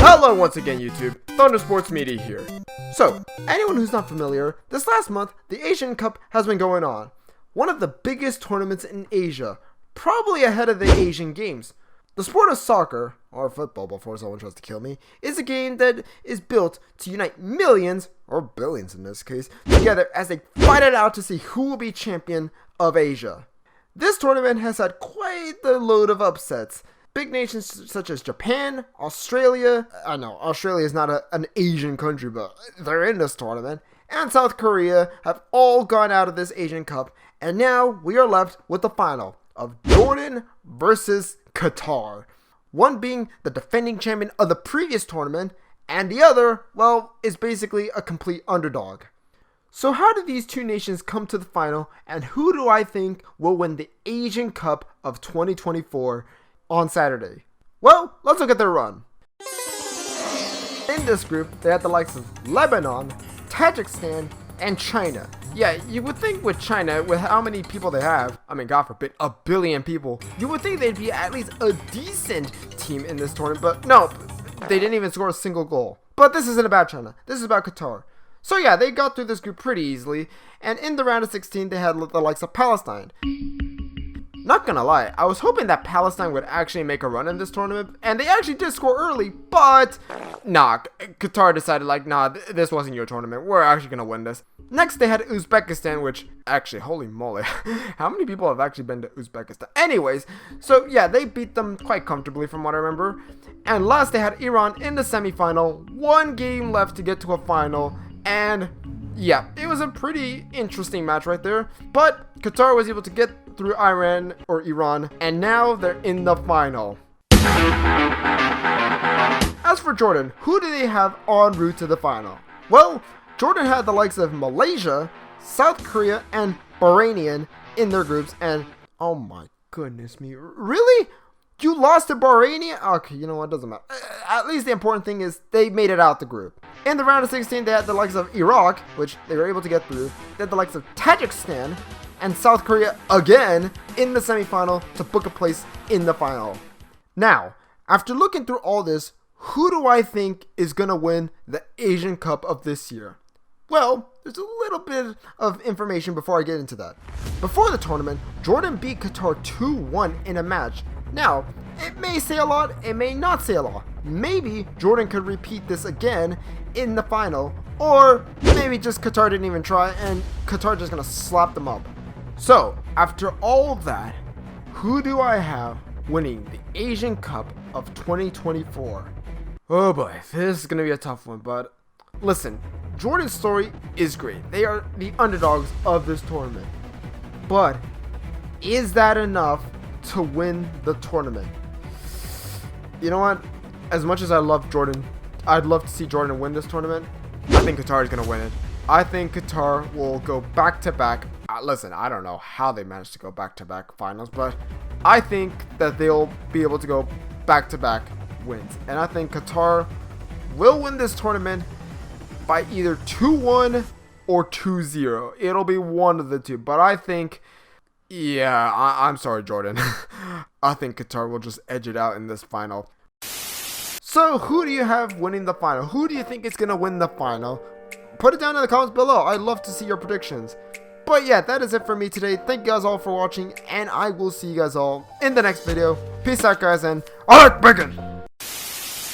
Hello once again YouTube, Thunder Sports Media here. So, anyone who's not familiar, this last month, the Asian Cup has been going on. One of the biggest tournaments in Asia, probably ahead of the Asian Games. The sport of soccer, or football before someone tries to kill me, is a game that is built to unite millions, or billions in this case, together as they fight it out to see who will be champion of Asia. This tournament has had quite the load of upsets. Big nations such as Japan, Australia, I know Australia is not an Asian country, but they're in this tournament, and South Korea have all gone out of this Asian Cup, and now we are left with the final of Jordan versus Qatar. One being the defending champion of the previous tournament, and the other, well, is basically a complete underdog. So how do these two nations come to the final, and who do I think will win the Asian Cup of 2024 on Saturday? Well, let's look at their run. In this group, they had the likes of Lebanon, Tajikistan, and China. Yeah, you would think with China, with how many people they have, I mean, God forbid, 1 billion people, you would think they'd be at least a decent team in this tournament, but no, they didn't even score a single goal. But this isn't about China, this is about Qatar. So yeah, they got through this group pretty easily, and in the round of 16, they had the likes of Palestine. Not gonna lie, I was hoping that Palestine would actually make a run in this tournament, and they actually did score early, but nah, Qatar decided like, nah, this wasn't your tournament, we're actually gonna win this. Next they had Uzbekistan, which actually, holy moly, how many people have actually been to Uzbekistan? Anyways, so yeah, they beat them quite comfortably from what I remember. And last they had Iran in the semifinal, 1 game left to get to a final, and yeah, it was a pretty interesting match right there, but Qatar was able to get through Iran, and now they're in the final. As for Jordan, who do they have en route to the final? Well, Jordan had the likes of Malaysia, South Korea, and Bahrain in their groups, and oh my goodness me, really? You lost to Bahrain? Okay, you know what, doesn't matter. At least the important thing is they made it out the group. In the round of 16, they had the likes of Iraq, which they were able to get through. They had the likes of Tajikistan and South Korea again in the semifinal to book a place in the final. Now, after looking through all this, who do I think is going to win the Asian Cup of this year? Well, there's a little bit of information before I get into that. Before the tournament, Jordan beat Qatar 2-1 in a match. Now, it may say a lot, it may not say a lot. Maybe Jordan could repeat this again in the final, or maybe just Qatar didn't even try and Qatar just gonna slap them up. So, after all that, who do I have winning the Asian Cup of 2024? Oh boy, this is gonna be a tough one, but listen, Jordan's story is great. They are the underdogs of this tournament. But is that enough to win the tournament? You know what? As much as I love Jordan, I'd love to see Jordan win this tournament. I think Qatar is going to win it. I think Qatar will go back-to-back. Listen, I don't know how they managed to go back-to-back finals, but I think that they'll be able to go back-to-back wins. And I think Qatar will win this tournament by either 2-1 or 2-0. It'll be one of the two, but I think, yeah, I'm sorry, Jordan. I think Qatar will just edge it out in this final. So, who do you have winning the final? Who do you think is going to win the final? Put it down in the comments below. I'd love to see your predictions. But yeah, that is it for me today. Thank you guys all for watching, and I will see you guys all in the next video. Peace out, guys, and I like bacon!